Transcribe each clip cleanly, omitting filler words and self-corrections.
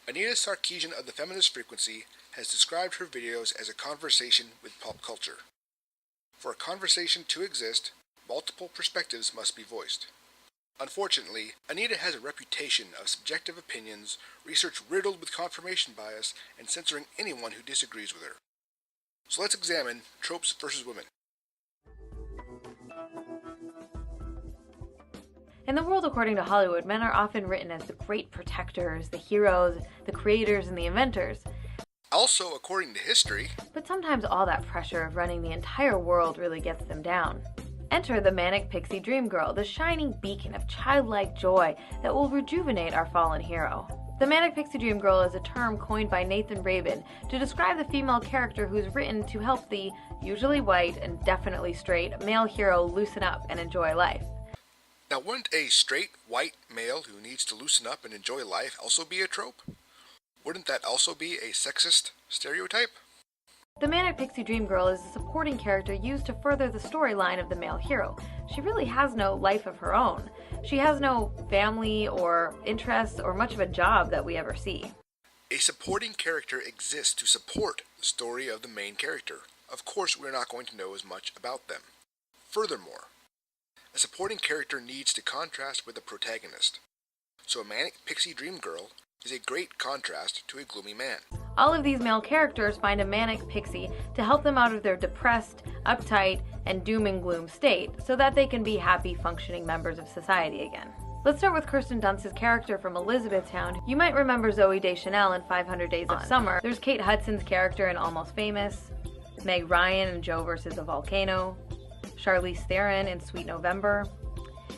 Anita Sarkeesian of the Feminist Frequency has described her videos as a conversation with pop culture. For a conversation to exist, multiple perspectives must be voiced. Unfortunately, Anita has a reputation of subjective opinions, research riddled with confirmation bias, and censoring anyone who disagrees with her. So let's examine tropes versus women. In the world according to Hollywood, men are often written as the great protectors, the heroes, the creators, and the inventors. Also, according to history, but sometimes all that pressure of running the entire world really gets them down. Enter the Manic Pixie Dream Girl, the shining beacon of childlike joy that will rejuvenate our fallen hero. The Manic Pixie Dream Girl is a term coined by Nathan Rabin to describe the female character who is written to help the, usually white and definitely straight, male hero loosen up and enjoy life. Now, wouldn't a straight, white male who needs to loosen up and enjoy life also be a trope? Wouldn't that also be a sexist stereotype? The Manic Pixie Dream Girl is a supporting character used to further the storyline of the male hero. She really has no life of her own. She has no family or interests or much of a job that we ever see. A supporting character exists to support the story of the main character. Of course, we're not going to know as much about them. Furthermore, a supporting character needs to contrast with a protagonist. So a Manic Pixie Dream Girl is a great contrast to a gloomy man. All of these male characters find a manic pixie to help them out of their depressed, uptight, and doom and gloom state so that they can be happy, functioning members of society again. Let's start with Kirsten Dunst's character from Elizabethtown. You might remember Zooey Deschanel in 500 Days of Summer. There's Kate Hudson's character in Almost Famous, Meg Ryan in Joe vs. a Volcano, Charlize Theron in Sweet November.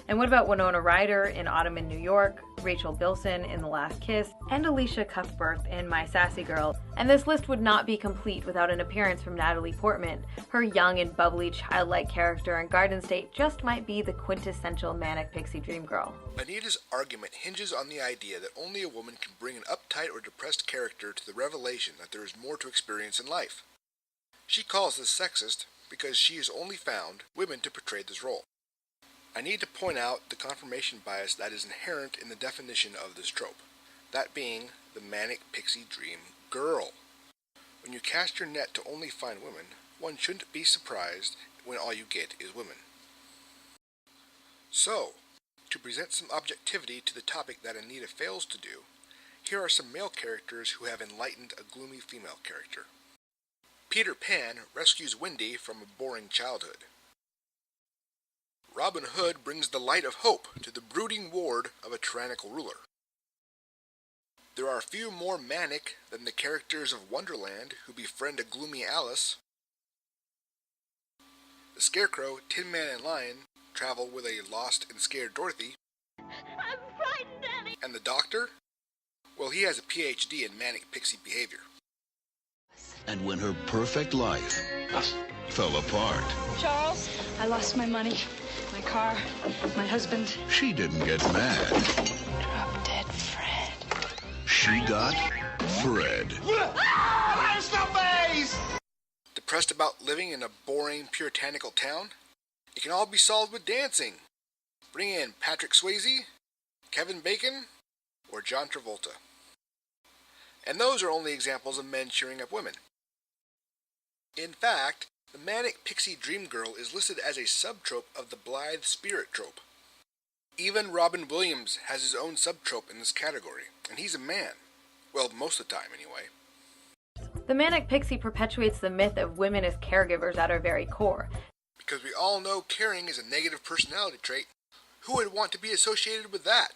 And what about Winona Ryder in Autumn in New York, Rachel Bilson in The Last Kiss, and Alicia Cuthbert in My Sassy Girl? And this list would not be complete without an appearance from Natalie Portman. Her young and bubbly childlike character in Garden State just might be the quintessential Manic Pixie Dream Girl. Anita's argument hinges on the idea that only a woman can bring an uptight or depressed character to the revelation that there is more to experience in life. She calls this sexist because she has only found women to portray this role. I need to point out the confirmation bias that is inherent in the definition of this trope, that being the Manic Pixie Dream Girl. When you cast your net to only find women, one shouldn't be surprised when all you get is women. So, to present some objectivity to the topic that Anita fails to do, here are some male characters who have enlightened a gloomy female character. Peter Pan rescues Wendy from a boring childhood. Robin Hood brings the light of hope to the brooding ward of a tyrannical ruler. There are few more manic than the characters of Wonderland who befriend a gloomy Alice. The Scarecrow, Tin Man, and Lion travel with a lost and scared Dorothy. I'm frightened, Daddy! And the Doctor? Well, he has a PhD in manic pixie behavior. And when her perfect life fell apart, Charles, I lost my money, my car, my husband. she didn't get mad. Drop dead Fred. She got Fred. That's the face! Depressed about living in a boring, puritanical town? It can all be solved with dancing. Bring in Patrick Swayze, Kevin Bacon, or John Travolta. And those are only examples of men cheering up women. In fact, the Manic Pixie Dream Girl is listed as a subtrope of the Blithe Spirit trope. Even Robin Williams has his own subtrope in this category, and he's a man. Well, most of the time, anyway. The Manic Pixie perpetuates the myth of women as caregivers at our very core. Because we all know caring is a negative personality trait. Who would want to be associated with that?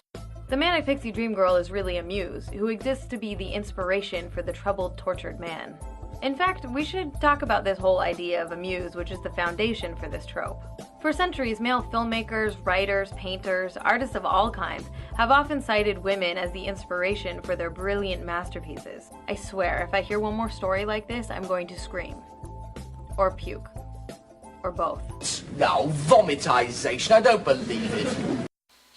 The Manic Pixie Dream Girl is really a muse, who exists to be the inspiration for the troubled, tortured man. In fact, we should talk about this whole idea of a muse, which is the foundation for this trope. For centuries, male filmmakers, writers, painters, artists of all kinds have often cited women as the inspiration for their brilliant masterpieces. I swear, if I hear one more story like this, I'm going to scream. Or puke. Or both. No, vomitization, I don't believe it.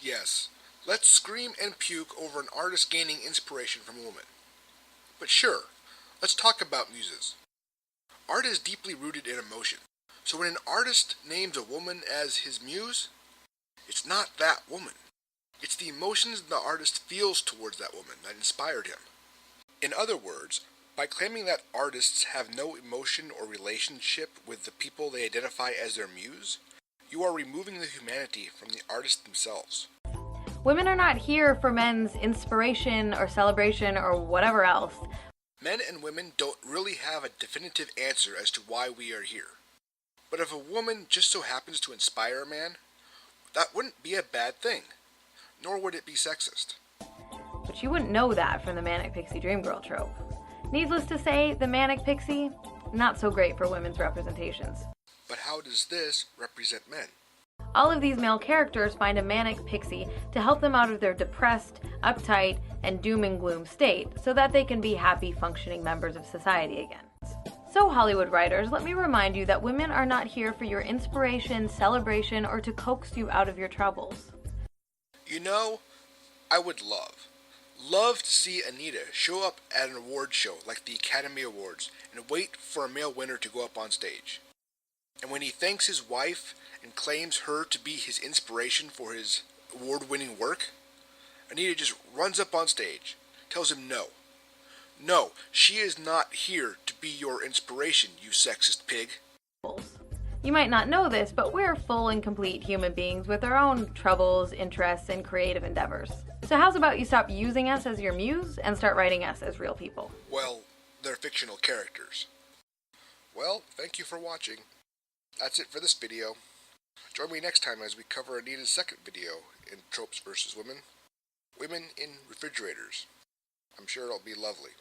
Yes, let's scream and puke over an artist gaining inspiration from a woman. But sure, let's talk about muses. Art is deeply rooted in emotion, so when an artist names a woman as his muse, it's not that woman. It's the emotions the artist feels towards that woman that inspired him. In other words, by claiming that artists have no emotion or relationship with the people they identify as their muse, you are removing the humanity from the artists themselves. Women are not here for men's inspiration or celebration or whatever else. Men and women don't really have a definitive answer as to why we are here. But if a woman just so happens to inspire a man, that wouldn't be a bad thing, nor would it be sexist. But you wouldn't know that from the Manic Pixie Dream Girl trope. Needless to say, the Manic Pixie, not so great for women's representations. But how does this represent men? All of these male characters find a Manic Pixie to help them out of their depressed, uptight, and doom and gloom state so that they can be happy, functioning members of society again. So, Hollywood writers, let me remind you that women are not here for your inspiration, celebration, or to coax you out of your troubles. You know, I would love to see Anita show up at an award show like the Academy Awards and wait for a male winner to go up on stage. And when he thanks his wife and claims her to be his inspiration for his award-winning work, Anita just runs up on stage, tells him no. No, she is not here to be your inspiration, you sexist pig. You might not know this, but we're full and complete human beings with our own troubles, interests, and creative endeavors. So how's about you stop using us as your muse and start writing us as real people? Well, they're fictional characters. Well, thank you for watching. That's it for this video. Join me next time as we cover Anita's second video in Tropes vs. Women. Women in refrigerators. I'm sure it'll be lovely.